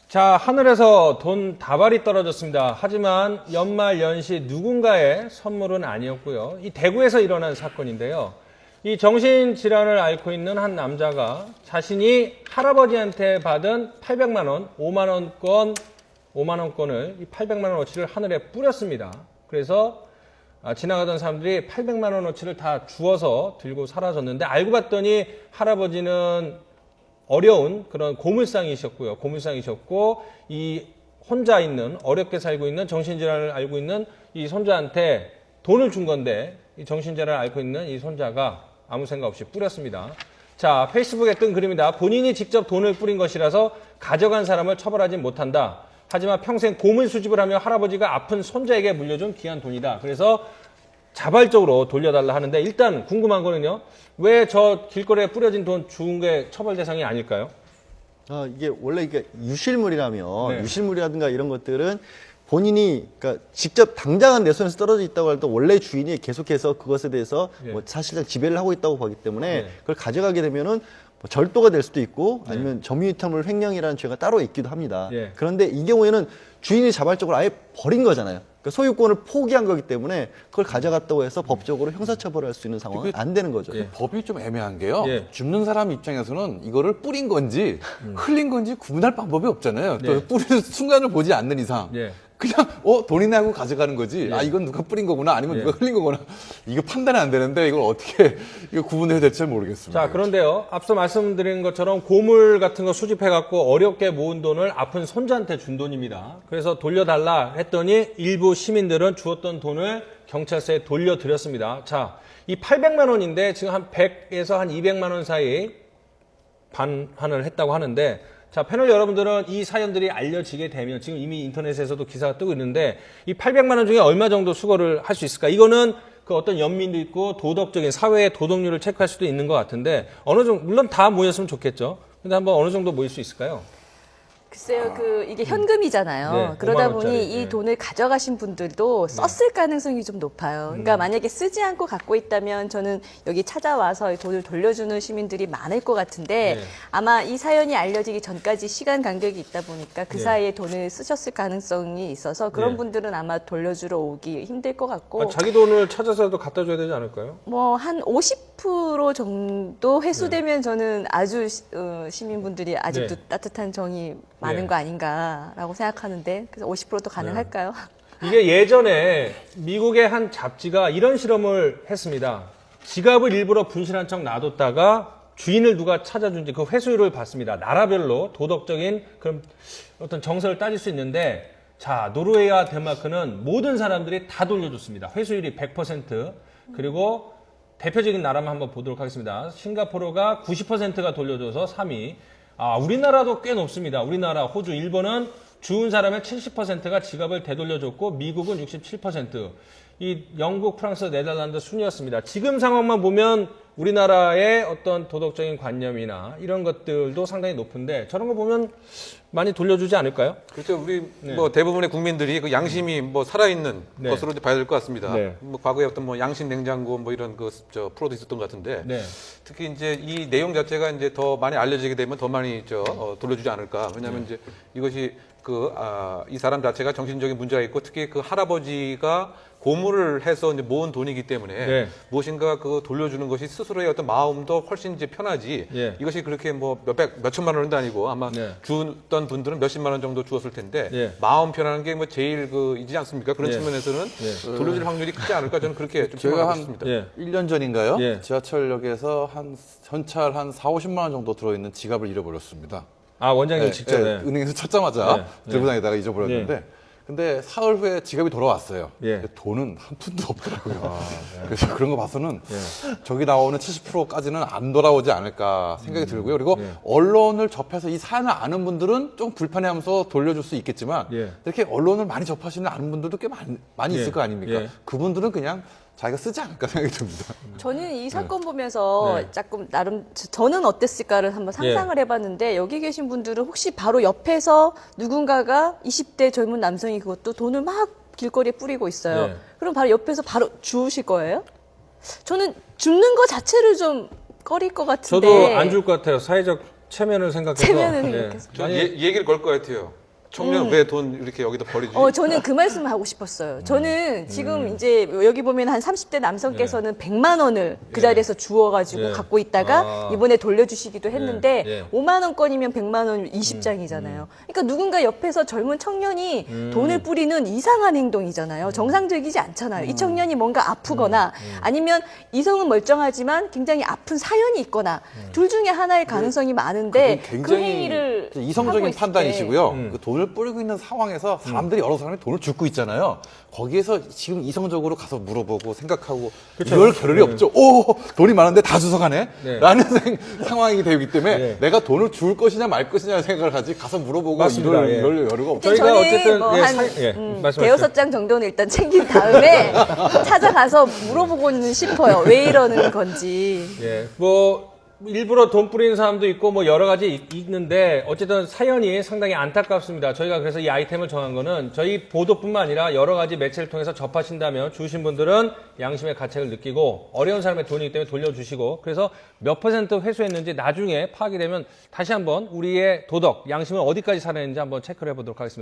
자, 하늘에서 돈 다발이 떨어졌습니다. 하지만 연말 연시 누군가의 선물은 아니었고요. 이 대구에서 일어난 사건인데요. 이 정신질환을 앓고 있는 한 남자가 자신이 할아버지한테 받은 800만 원, 5만 원권을 이 800만 원어치를 하늘에 뿌렸습니다. 그래서 지나가던 사람들이 800만 원어치를 다 주워서 들고 사라졌는데 알고 봤더니 할아버지는 어려운 그런 고물상이셨고요. 고물상이셨고 이 혼자 있는 어렵게 살고 있는 정신질환을 앓고 있는 이 손자한테 돈을 준 건데 이 정신질환을 앓고 있는 이 손자가 아무 생각 없이 뿌렸습니다. 자, 페이스북에 뜬 글입니다. 본인이 직접 돈을 뿌린 것이라서 가져간 사람을 처벌하지 못한다. 하지만 평생 고물 수집을 하며 할아버지가 아픈 손자에게 물려준 귀한 돈이다. 그래서 자발적으로 돌려달라 하는데 일단 궁금한 거는요. 왜 저 길거리에 뿌려진 돈 주운 게 처벌 대상이 아닐까요? 이게 원래 이게 유실물이라면 네. 유실물이라든가 이런 것들은 본인이 그러니까 직접 당장은 내 손에서 떨어져 있다고 해도 원래 주인이 계속해서 그것에 대해서 네. 뭐 사실상 지배를 하고 있다고 보기 때문에 네. 그걸 가져가게 되면은 뭐 절도가 될 수도 있고 아니면 점유유탄물 횡령이라는 죄가 따로 있기도 합니다. 네. 그런데 이 경우에는 주인이 자발적으로 아예 버린 거잖아요. 그러니까 소유권을 포기한 거기 때문에 그걸 가져갔다고 해서 법적으로 형사처벌할 수 있는 상황은 안 되는 거죠. 예. 법이 좀 애매한 게요. 예. 줍는 사람 입장에서는 이거를 뿌린 건지 흘린 건지 구분할 방법이 없잖아요. 네. 또 뿌리는 순간을 보지 않는 이상. 예. 그냥 돈이네 하고 가져가는 거지. 아 이건 누가 뿌린 거구나 아니면 예. 누가 흘린 거구나. 이거 판단이 안 되는데 이걸 어떻게 이거 구분해야 될지 잘 모르겠습니다. 자, 그런데요. 앞서 말씀드린 것처럼 고물 같은 거 수집해갖고 어렵게 모은 돈을 아픈 손자한테 준 돈입니다. 그래서 돌려달라 했더니 일부 시민들은 주었던 돈을 경찰서에 돌려드렸습니다. 자, 이 800만 원인데 지금 한 100에서 한 200만 원 사이 반환을 했다고 하는데 자, 패널 여러분들은 이 사연들이 알려지게 되면 지금 이미 인터넷에서도 기사가 뜨고 있는데 이 800만 원 중에 얼마 정도 수거를 할 수 있을까? 이거는 그 어떤 연민도 있고 도덕적인 사회의 도덕률을 체크할 수도 있는 것 같은데 어느 정도 물론 다 모였으면 좋겠죠. 근데 한번 어느 정도 모일 수 있을까요? 글쎄요, 이게 현금이잖아요. 네, 그러다 5만 원짜리, 보니 이 네. 돈을 가져가신 분들도 썼을 가능성이 좀 높아요. 그러니까 만약에 쓰지 않고 갖고 있다면 저는 여기 찾아와서 이 돈을 돌려주는 시민들이 많을 것 같은데 네. 아마 이 사연이 알려지기 전까지 시간 간격이 있다 보니까 그 네. 사이에 돈을 쓰셨을 가능성이 있어서 그런 네. 분들은 아마 돌려주러 오기 힘들 것 같고 자기 돈을 찾아서라도 갖다 줘야 되지 않을까요? 뭐 한 50% 정도 회수되면 저는 아주 시민분들이 아직도 네. 따뜻한 정이 많은 네. 거 아닌가라고 생각하는데 그래서 50%도 가능할까요? 이게 예전에 미국의 한 잡지가 이런 실험을 했습니다. 지갑을 일부러 분실한 척 놔뒀다가 주인을 누가 찾아준지 그 회수율을 봤습니다. 나라별로 도덕적인 그런 어떤 정서를 따질 수 있는데 자, 노르웨이와 덴마크는 모든 사람들이 다 돌려줬습니다. 회수율이 100%. 그리고 대표적인 나라만 한번 보도록 하겠습니다. 싱가포르가 90%가 돌려줘서 3위. 우리나라도 꽤 높습니다. 우리나라, 호주, 일본은 주운 사람의 70%가 지갑을 되돌려줬고 미국은 67%. 이 영국, 프랑스, 네덜란드 순이었습니다. 지금 상황만 보면 우리나라의 어떤 도덕적인 관념이나 이런 것들도 상당히 높은데 저런 거 보면 많이 돌려주지 않을까요? 그렇죠. 우리 뭐 대부분의 국민들이 그 양심이 뭐 살아있는 네. 것으로 봐야 될 것 같습니다. 네. 뭐 과거에 어떤 뭐 양심 냉장고 뭐 이런 프로도 있었던 것 같은데 네. 특히 이제 이 내용 자체가 이제 더 많이 알려지게 되면 더 많이 돌려주지 않을까. 왜냐하면 이제 이것이 이 사람 자체가 정신적인 문제가 있고 특히 그 할아버지가 고물을 해서 이제 모은 돈이기 때문에 네. 무엇인가 돌려주는 것이 스스로의 어떤 마음도 훨씬 이제 편하지. 예. 이것이 그렇게 뭐 몇천만 원도 아니고 아마 네. 주던 분들은 몇십만 원 정도 주었을 텐데 예. 마음 편하는 게 뭐 제일 이지 않습니까? 그런 예. 측면에서는 예. 돌려줄 확률이 크지 않을까 저는 그렇게 좀 제가 생각하고 한 있습니다. 예. 1년 전인가요? 예. 지하철역에서 전찰 한 4, 50만 원 정도 들어있는 지갑을 잃어버렸습니다. 원장님 직접. 네. 은행에서 찾자마자 네. 들고 다니다가 잊어버렸는데 근데 사흘 후에 지갑이 돌아왔어요. 예. 근데 돈은 한 푼도 없더라고요. 그래서 그런 거 봐서는 저기 나오는 70%까지는 안 돌아오지 않을까 생각이 들고요. 그리고 언론을 접해서 이 사연을 아는 분들은 좀 불편해하면서 돌려줄 수 있겠지만 예. 이렇게 언론을 많이 접하시는 아는 분들도 꽤 많이 예. 있을 거 아닙니까? 예. 그분들은 그냥 자기가 쓰지 않을까 생각이 듭니다. 저는 이 사건 보면서 네. 조금 나름 저는 어땠을까를 한번 상상을 해봤는데 여기 계신 분들은 혹시 바로 옆에서 누군가가 20대 젊은 남성이 그것도 돈을 막 길거리에 뿌리고 있어요. 네. 그럼 바로 옆에서 바로 주우실 거예요? 저는 줍는 거 자체를 좀 꺼릴 것 같은데. 저도 안 줄 것 같아요. 사회적 체면을 생각해서. 체면을 예. 생각해서. 저 얘기를 걸 것 같아요. 청년 왜 돈 이렇게 여기다 버리지? 저는 그 말씀을 하고 싶었어요. 저는 지금 이제 여기 보면 한 30대 남성께서는 네. 100만 원을 그 자리에서 주워가지고 예. 갖고 있다가 아. 이번에 돌려주시기도 했는데 예. 5만 원권이면 100만 원 20장이잖아요. 그러니까 누군가 옆에서 젊은 청년이 돈을 뿌리는 이상한 행동이잖아요. 정상적이지 않잖아요. 이 청년이 뭔가 아프거나 아니면 이성은 멀쩡하지만 굉장히 아픈 사연이 있거나 둘 중에 하나의 가능성이 많은데 그건 그 행위를 하고 이성적인 있을 때 판단이시고요. 그 돈을 뿌리고 있는 상황에서 사람들이 여러 사람이 돈을 줍고 있잖아요. 거기에서 지금 이성적으로 가서 물어보고 생각하고 이럴 겨를이 없죠. 오, 돈이 많은데 다 주워가네? 네. 라는 상황이 되기 때문에 네. 내가 돈을 줄 것이냐 말 것이냐 생각을 하지 가서 물어보고 맞습니다. 예. 이럴 여유가 없죠. 저희가 저는 어쨌든 뭐 예, 한 말씀하세요. 대여섯 장 정도는 일단 챙긴 다음에 찾아가서 물어보고는 싶어요. 왜 이러는 건지. 예, 뭐 일부러 돈 뿌리는 사람도 있고 뭐 여러 가지 있는데 어쨌든 사연이 상당히 안타깝습니다. 저희가 그래서 이 아이템을 정한 거는 저희 보도뿐만 아니라 여러 가지 매체를 통해서 접하신다면 주신 분들은 양심의 가책을 느끼고 어려운 사람의 돈이기 때문에 돌려주시고 그래서 몇 % 회수했는지 나중에 파악이 되면 다시 한번 우리의 도덕, 양심을 어디까지 살아냈는지 한번 체크를 해보도록 하겠습니다.